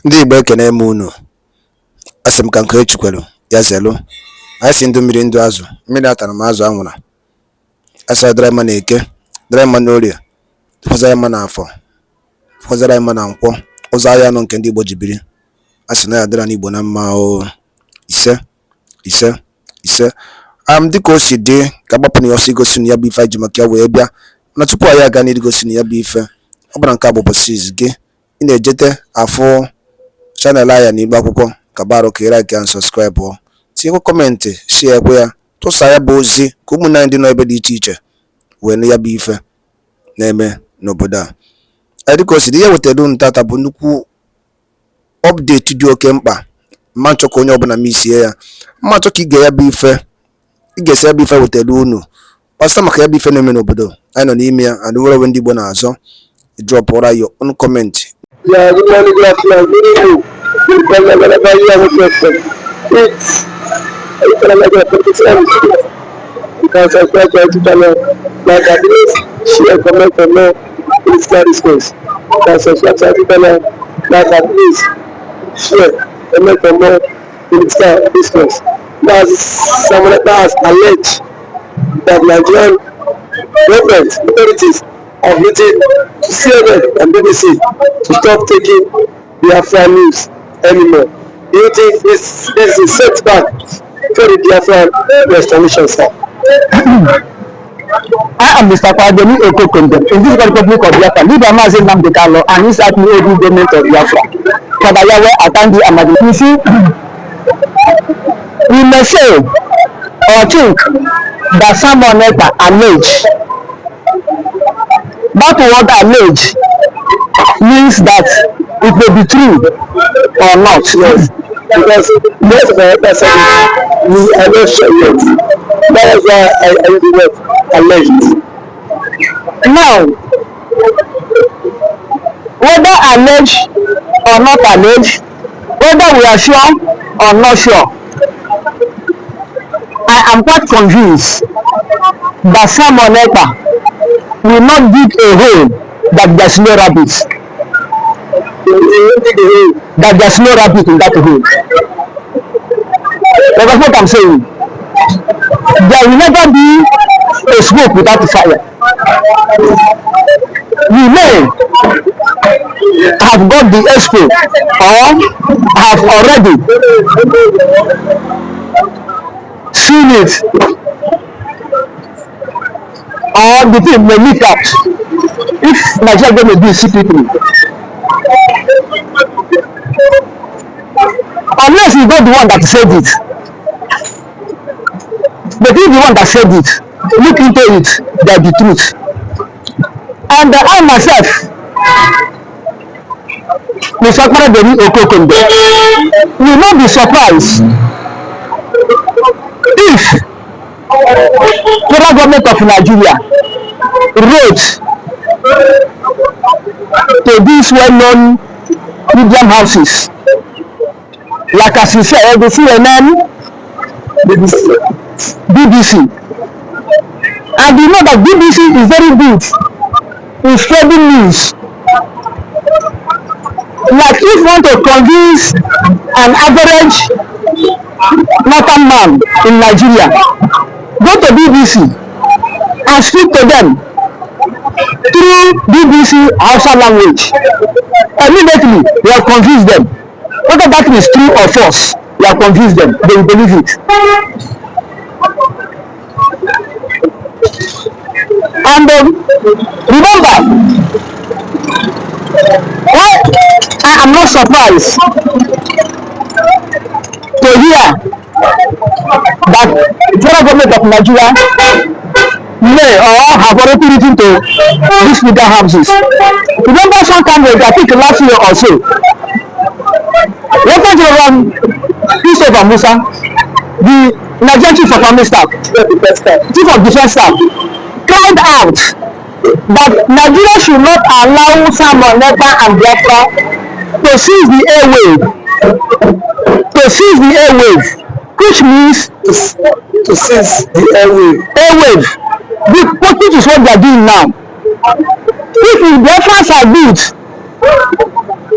Ndị Igbo ekene m unu. Asị m ka nke echukwelu ya zelu. Anyị si ndụ mmiri ndụ azụ. Mmiri atara m azụ anwụra. Asa dara mma na eke, dara mma na orie, fọzara mma na afọ, fọzara mma na nkwọ. Ụzọ ahịa anọ nke ndị Igbo ji biri. Asị na ya dara n'Igbo na mma o. Ise, ise, ise. Dịka o si dị ka agbapụ na ya ọsọ igosi na ya bụ ife anyị ji maka ya wee bịa. Na tupu anyị aga n'igosi na ya bụ ife, ọ bụla nke a bụ ụbọchị izu gị. Ị na-ejete afọ chanel aya n'Igbo akwụkwọ ka baro ka ị like and subscribe o. Tinyekwa kọmentị, share ekwe ya, tụsa ya bụ ozi ka ụmụnne anyị dị n'ebe dị iche iche wee nụ ya bụ ife na-eme n'obodo a. Dịka o si dị, ihe wetara unu tata bụ nnukwu update dị oke mkpa. Mma nchọ ka onye ọbụla misie ya. Mma nchọ ka ị ga ya bụ ife, ị ga-esi ya bụ ife wetara unu gbasa maka ya bụ ife na-eme n'obodo anyị nọ n'ime ya. And nwere onwe ndị Igbo na-azọ drọpụra your own comment. Yeah, good morning, good afternoon, good evening. Whenever you have a question, it's you can subscribe to our channel, like at least, share, comment, and more political discourse. You can subscribe to our channel, like at least, share, comment, and more political discourse. Now, someone that has alleged that Nigerian government authorities have written to CNN and BBC to stop taking BIAFRA news anymore. Do you think this is a setback for the BIAFRA restoration, sir? I am Mr. Ebuka Obi in this Republic of Biafra. Leader Mazi nnamdi and his IGBO government of Biafra. Father Yahweh Atandi Amadi. You see, we may say or think that someone Ekpa alleged. That word allege means that it may be true or not. Yes, because most of the person we are not sure yet. That is why I use the word alleged. Now, whether alleged or not alleged, whether we are sure or not sure, I am quite convinced that someone Ekpa will not dig a hole that there's no rabbit. That there's no rabbit in that hole. That's what I'm saying. There will never be a smoke without a fire. We may have got the expo or have already seen it, or the thing may leak out if Nigeria going to do it secretly. Unless it's not the one that said it. But if the one that said it, look into it, that's the truth. And I myself, Mr. Ebuka Obi, will not be surprised if federal government of Nigeria wrote to these well-known medium houses like as you said, the CNN, BBC. And you know that BBC is very good in spreading news. Like if you want to convince an average northern man in Nigeria, go to BBC and speak to them through BBC Hausa language. Immediately, you have convinced them. Whether that is true or false, you have convinced them. They will believe it. And remember, why I am not surprised to hear that the federal government of Nigeria may or have already written to these legal houses. Remember some time ago, I think last year or so, Lieutenant General Christopher Musa, the Nigerian Chief of Army Staff, Chief of Defense Staff, cried out that Nigeria should not allow Samuel Ekpa and Biafra to seize the airwave, which means To seize the airwave, which is what they are doing now. If the Biafrans are good,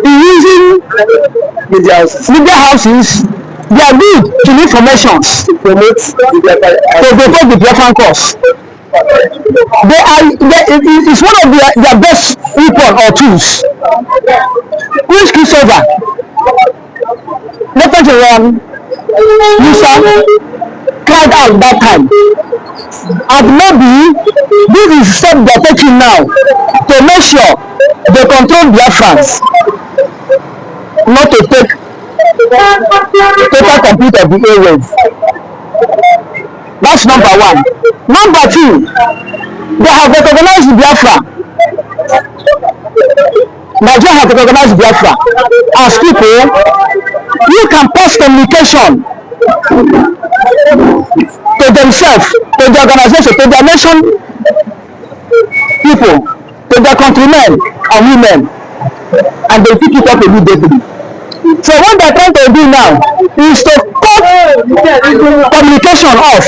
in using media houses, they are good to informations to promote the Biafran cause. It's one of their best weapon or tools. Which Christopher, Lieutenant General Musa cried out that time. And maybe this is step they are taking now to make sure they control Biafrans, not to take total complete of the airwaves. That's number one. Number two, they have recognized Biafra. Nigeria have recognized Biafra as people who can pass communication to themselves, to the organization, to their nation people, to their countrymen and women, and they pick it up immediately. So what they're trying to do now is to cut communication off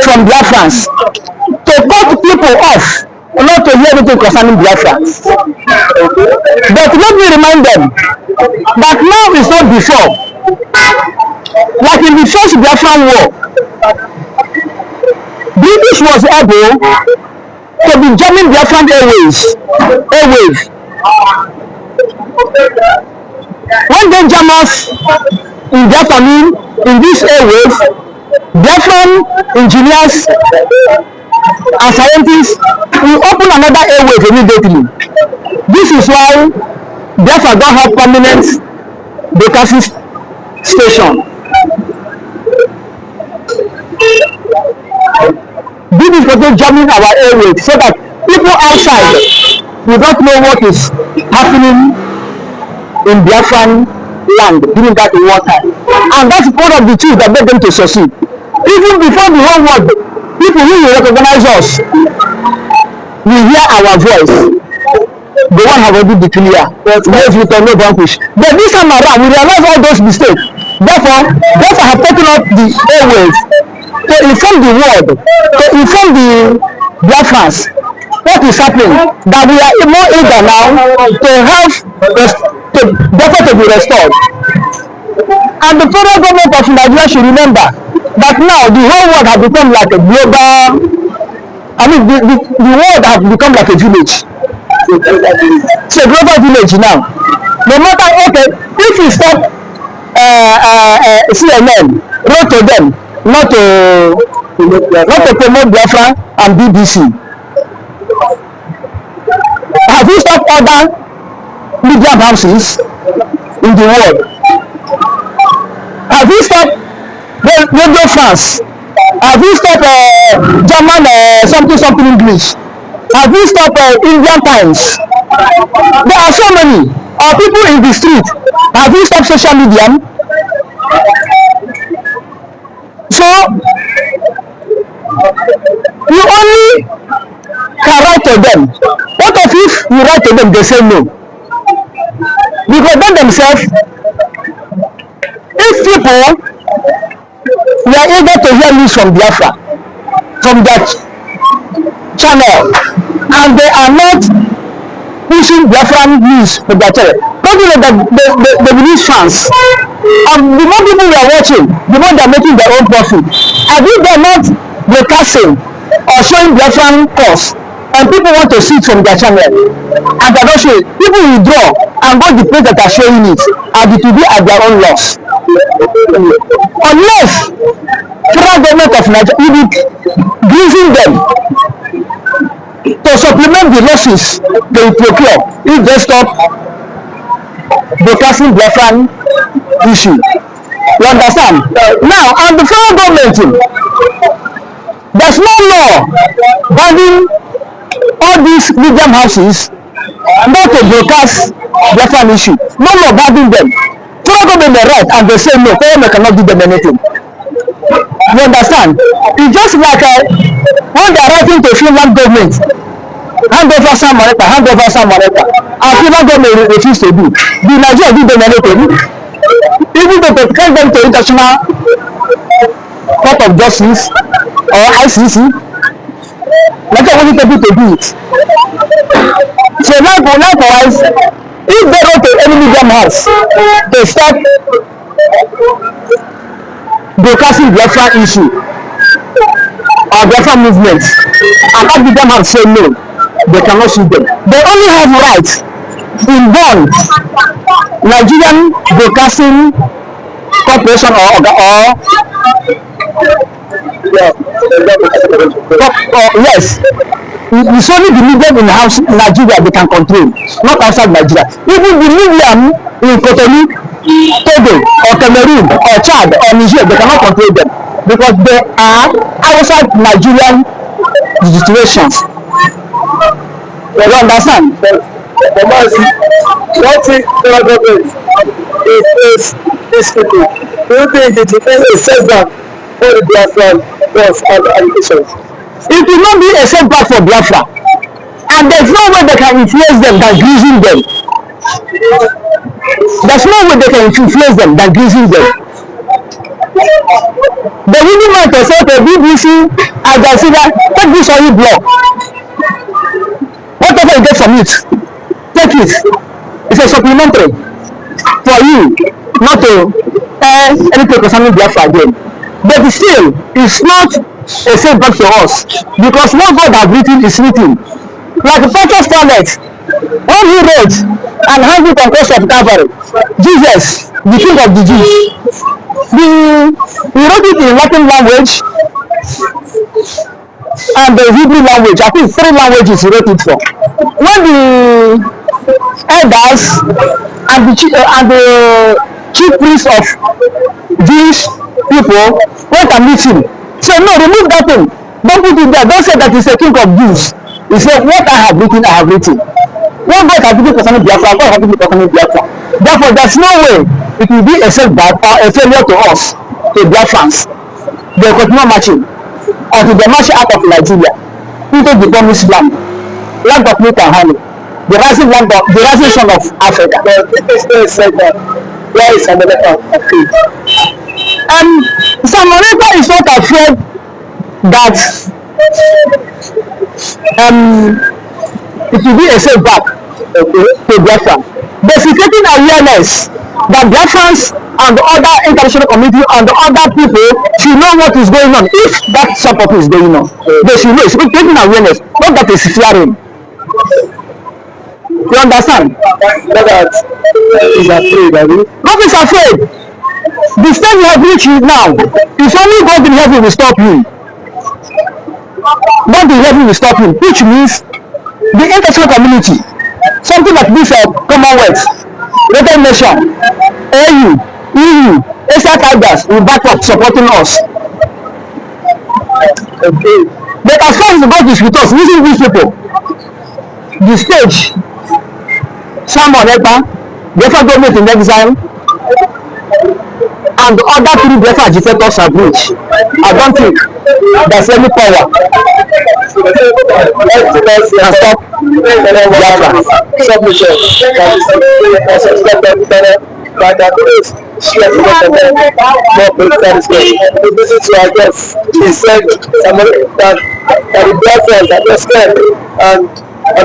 from Biafrans, to cut people off, not to hear anything concerning Biafra. But let me remind them that now is not before. Like in the first Biafran war, British was able to be jamming Biafran airwaves. When they jam us in the afternoon in this airwaves, Biafran engineers and scientists will open another airwave immediately. This is why Biafra don't have permanent broadcasting station. This is for jamming our airwaves so that people outside will not know what is happening in Biafran land during that war time. And that's one of the tools that made them to succeed. Even before the whole world, people who will recognize us will hear our voice. The one have already declared, yes, we can no vanquish. But this time around, we realize all those mistakes. Therefore, have taken up the airwaves to inform the world, to inform the Biafrans what is happening, that we are more eager now to have to be restored. And the federal government of Nigeria should remember that now the whole world has become like a global, the world has become like a village. It's a global village now. No matter, okay, if you stop CNN, wrote to them not to promote Biafra and BBC. Have you stopped other media houses in the world? Have you stopped Radio France? Have you stopped German something English? Have you stopped Indian Times? There are so many. Or people in the street. Have you stopped social media? So you only can write to them. What if you write to them, they say no? Because they themselves, if people were eager to hear news from Biafra, from that channel, and they are not pushing Biafran news for their channel, don't you know that they will lose fans? And the more people we are watching, the more they are making their own profit. And if they are not broadcasting or showing Biafran cause, and people want to see it from their channel, and they are not showing, people will withdraw and go to the place that are showing it, and it will be at their own loss. Unless federal government of Nigeria will be giving them to supplement the losses they will procure if they stop broadcasting Biafran issue. You understand? Now, and the federal government, there's no law banning all these medium houses not to broadcast Biafran issue. No law banning them. Federal government may right and they say no, government cannot do them anything. You understand? It's just like when they are writing to Finland government, hand over some money, and Finland government refuse to do. The Nigeria do them anything. Even to take them to international court of justice or ICC, Nigeria wasn't able to do it. So likewise, if they wrote to any medium house to stop broadcasting Biafra issue or Biafra movement, and that medium house say no, they cannot sue them. They only have rights in one Nigerian Broadcasting Corporation or yes, it's only the medium in house in Nigeria they can control, not outside Nigeria. Even the medium in Cotonou, Togo, or Cameroon, or Chad, or Niger, they cannot control them because they are outside Nigerian situations. You understand? But one thing federal government is these people. Do you think it will be a setback for the Biafran wars and allegations? It will not be a setback for Biafra, and there's no way they can influence them than greasing them. There's no way they can influence them than greasing them. The women might say to BBC, Al Jazeera, take this on you block. Whatever you get from it, take it. It's a supplementary for you not to anything concerning Biafra again. But still, it's not a setback for us because what God has written is written. Like the Pontius Pilate, when he wrote and hung it on cross of Calvary, Jesus, the King of the Jews, he wrote it in Latin language and the Hebrew language. I think 3 languages he wrote it for. When the elders and the chief priests of Jewish people went and meet him, said, no, remove that thing. Don't put it there. Don't say that he's a king of Jews. He said, what I have written, I have written. What God has written concerning Biafra, God has written concerning Biafra. Therefore, there's no way it will be a setback or a failure to us, to Biafrans. They continue marching until they march out of Nigeria into the promised land of milk and honey, the rising sun of Africa. But if they still said that, where is America afraid? Some America is not afraid that it will be a setback to Biafra. There's creating awareness that Biafrans and the other international community and the other people should know what is going on. If that support is going on, they should know. It's creating awareness, not that it's fearing. You understand? Not that is afraid, are you? God is afraid. The stage you have reached now, it's only God in heaven will stop you. God in heaven will stop you, which means the international community, something like this Commonwealth, United Nations, AU, EU, Asia Tigers will back up supporting us. Okay. But as far as God is with us, using these people, the stage, Simon Ekpa, Biafra government in exile, and the other 3 Biafra agitators have reached. I don't think there's any power Let's stop Biafra. submission. But I think share more political discourse. This is to our guest. He said that the Biafrans are just scared and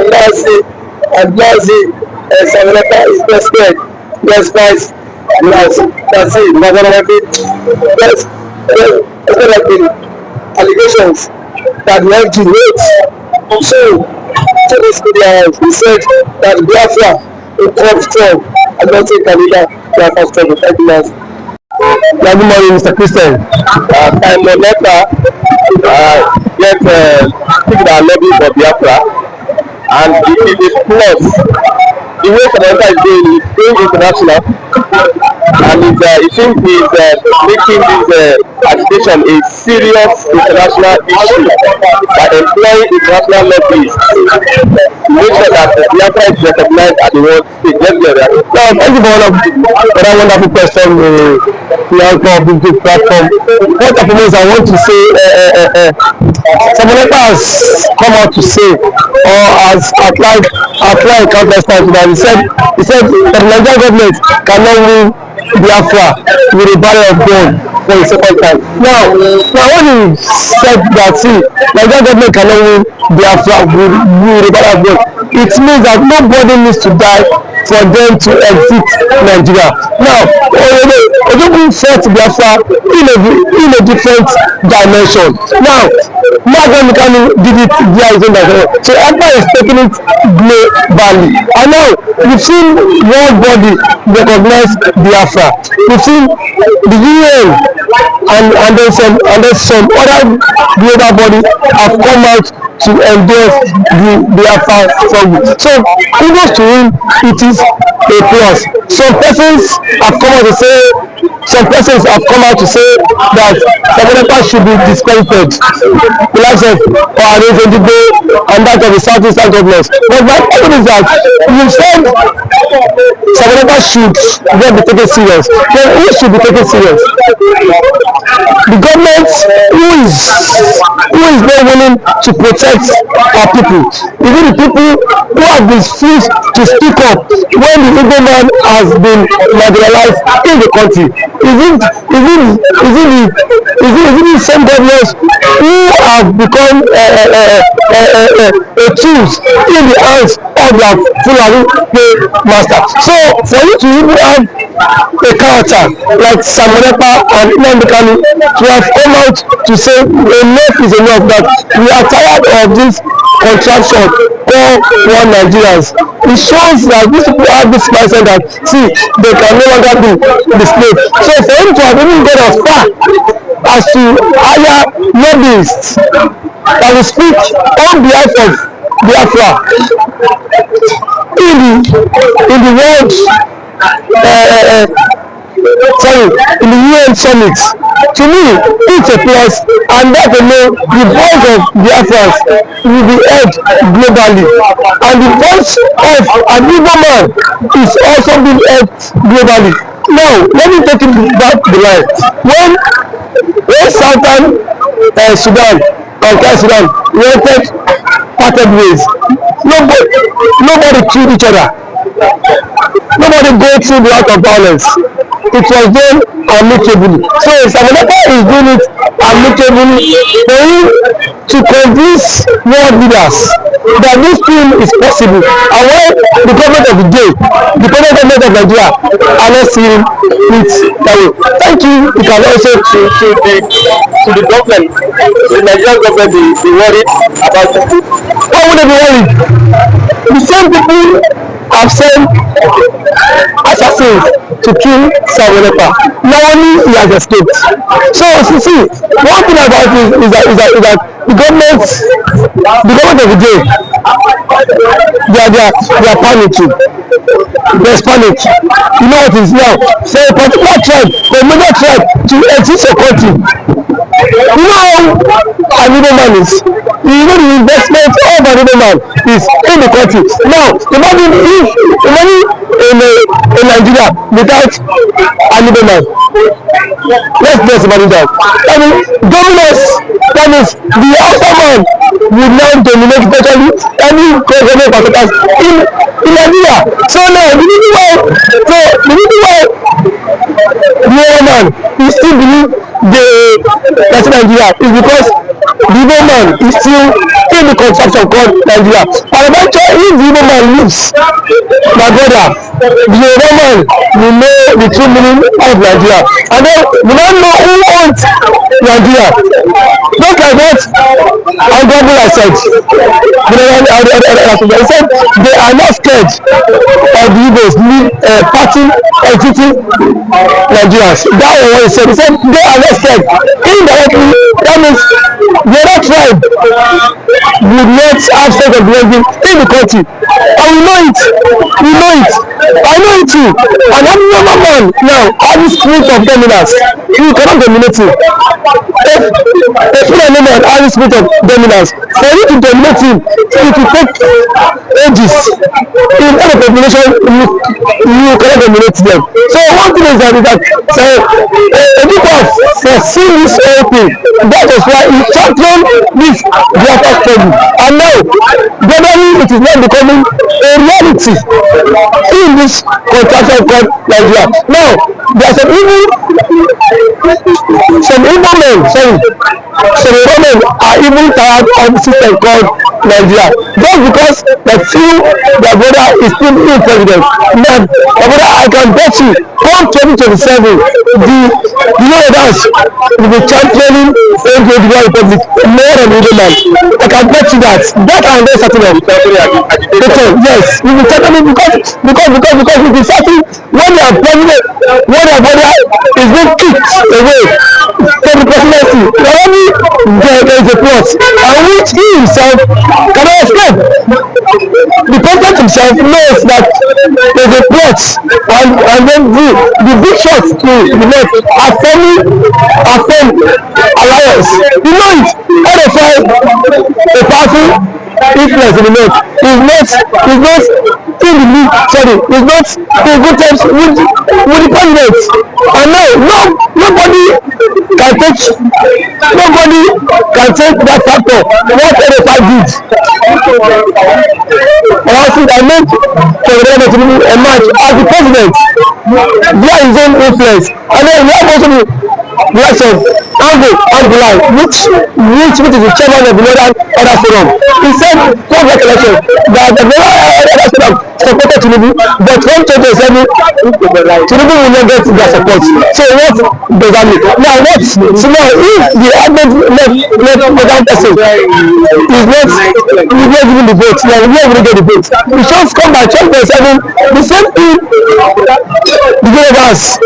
Nazi Samanaka is just scared. Yes, guys. That's it. There's going to be allegations that the FG wrote. So, to this video, he said that Biafra will come strong and not take a leader Biafra strong. Thank you, guys. Good morning, Mr. Christian. I'm Ekpa. Get people that are lobbying for Biafra, and it is plus the way Canada is going international, and it seems he's making this agitation a serious international issue by employing international lobbyists to make sure that Biafra is recognized at the world stage. Let's get that. Thank you for that wonderful question, the Alcohol Business Platform. What performance I want to say, someone has come out to say, or has applied countless times to that. He said that the Nigerian government cannot win Biafra with a barrel of gun for the second time. Now when he said that, see, Nigerian government cannot win Biafra with a barrel of gun, it means that nobody needs to die for them to exit Nigeria. Now, Ojogun fought Biafra in a different dimension. Now, Kanu did it via his own dimension. So Ekpa is taking it globally. And now, we've seen world body recognize Biafra. We've seen the UN and then some other global body have come out to endorse the Biafra struggle. So kudos to him, it is a plus. Some persons have come out to say that Samoneka should be discredited, the likes of IGBO and that of the southeastern governments. But my point is that you said Samoneka should not be taken serious. Then who should be taken serious? The government who is not willing to protect our people, even the people who have been free to speak up when the Igbo man has been marginalized in the country. Is it the same governors who have become a tools in the hands of their Fulani master? So for you to even have a character like Samoneka and nnamdi to have come out to say enough is enough, that we are tired of this contraction, call one Nigerians. It shows that these people have this mindset that, see, they can no longer be the slave. So for him to have even gone as far as to hire lobbyists that will speak on behalf of Biafra in the world in the UN summit, to me it's a plus, and that alone, the voice of Biafrans will be heard globally, and the voice of an Igbo man is also being heard globally. Now let me take it back to the line. When Southern Sudan and South Sudan wanted parted ways, nobody killed each other. Nobody go through the act of violence. It was done amicably. So Samoneka is doing it amicably for him to convince world leaders that this thing is possible. And when the government of the day, the present government of Nigeria, are not seeing it that way. Thank you. You can also to the government, the Nigerian government, be worried about it. Why would they be worried? The same people have sent assassins to kill Samoneka. Now only he has escaped. So you see, one thing about it is that the government of the day, they are panicking. There's panic. You know what is now? For a particular tribe, for a major tribe to exist a country, you know how an Igbo man is. You know the investment of an Igbo man is in the country. Now imagine in Nigeria without an Igbo man. Let's just imagine that. I mean, dominance, that means the outer man will now dominate virtually any government particulars in Nigeria. So now the reason why the other man is still believe that's Nigeria is because the Igbo man is still in the construction called Nigeria. And eventually, if the Igbo man leaves, my brother, the Igbo man will know the true meaning of Nigeria. And then we don't know who owns Nigeria. Just like what Honorable has said, he said they are not scared of the Igbos parting exiting Nigerians. That was what he said. He said they are not scared. Indirectly, that means the other tribe would not have sense of belonging in the country. And we know it. I know it too. And I'm number one now, all this spirit of dominance, you cannot dominate him. If Fulani man has this spirit of dominance, for you to dominate him, it will take ages. In any population, you cannot dominate them. So one thing is that Ebuka foreseen this whole thing. That was why he championed this Biafra struggle. And now gradually it is not becoming a reality in this contraction called Nigeria. Now there are some Igbo men, some women are even tired of the system called Nigeria just because they feel their brother is still in president. Now my brother, I can bet you come 2027 the Yorubas will be championing Nigeria Republic more than Igbo man. I can bet you that and then certain of yes, we will championing because we be certain when their president, when their brother is being kicked away from the presidency, already there is a plot and which he himself cannot escape. The president himself knows that there is a plot and then the big shots to the left are forming alliance. You know it. RFI, a powerful influence in the north, is not in the league, is not in good terms with the president. And now nobody can take that factor what RFI did. And I think I meant President Tinubu emerge as the president via his own influence. And then we have also the likes of Angulai, which is the chairman of the Northern Order Forum. He said, post election, that the Northern Order Forum supported Tinubu, but from 2027, Tinubu will not get their support. So what does that mean? Now, if the advent left person is not giving the vote, now we will get the vote. We just come by 2027, the same thing the Yorubas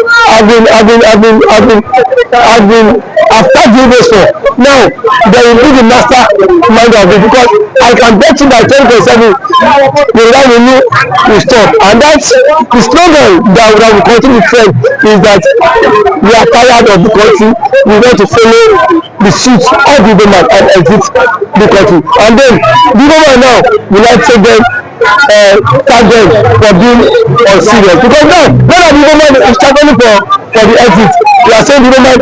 have tagged the votes for. Now, they will be the master mind of it because I can bet you by 2027, the revenue will stop. And that's the slogan that will continue to trend is that we are tired of the country, we want to follow the suit of the government and exit the country. And then the government now will not take them tag them for being unserious because now the government is struggling for the exit. We are saying the government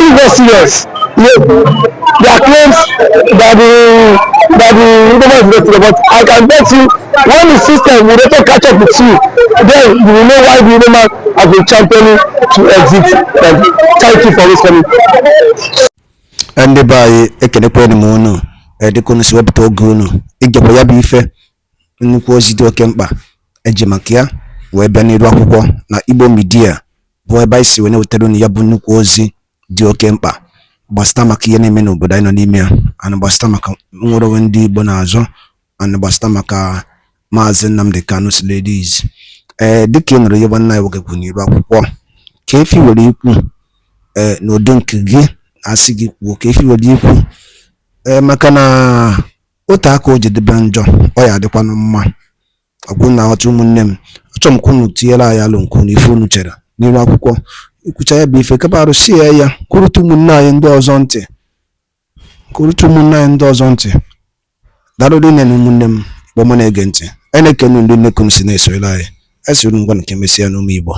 is not serious. There are claims that the government is not serious, but I can bet you when the system will later catch up with you, then you will know why the government has been championing to exit. And thank you for listening. Ndị be anyị ekenekwa m unu dịka unu si wepụta oge unu igekwa ya bụ ife nnukwu ozi dị oke mkpa eji maka ya wee bịa n'iru akwụkwọ na Igbo Media bụ ebe anyị si wee na-wetara unu ya bụ nnukwu ozi dị oke mkpa gbasịta maka ihe na-eme n'obodo anyị nọ n'ime ya ana gbasịta maka nwere onwe ndị Igbo na-azọ ana gbasịta maka Maazị Nnamdi Kanu ladies dịka ị nụrụ ihe nwanne anyị nwoke kwuru n'iru akwụkwọ ka efi were ikwu n'ụdị nke gị asị gị kwuo ka efi were ikwu maka na otu aka o jedebe njọ ọ ya adịkwanụ mma ọgwụ na ọtụ ụmụnne m achọrọ m ka unu tinyere anyị alụ nke unu ife unu chere n'iru akwụkwọ ikwucha ya bụ ife kapa arụsie ya kwurụta ụmụnne anyị ndị ọzọ ntị darụrụ nne na ụmụnne m kpọmọ na-ege ntị anyị na-ekene ndị nnekunu si na-esoyere anyị esiri ngwa nke mesịa n'ụmụ Igbo.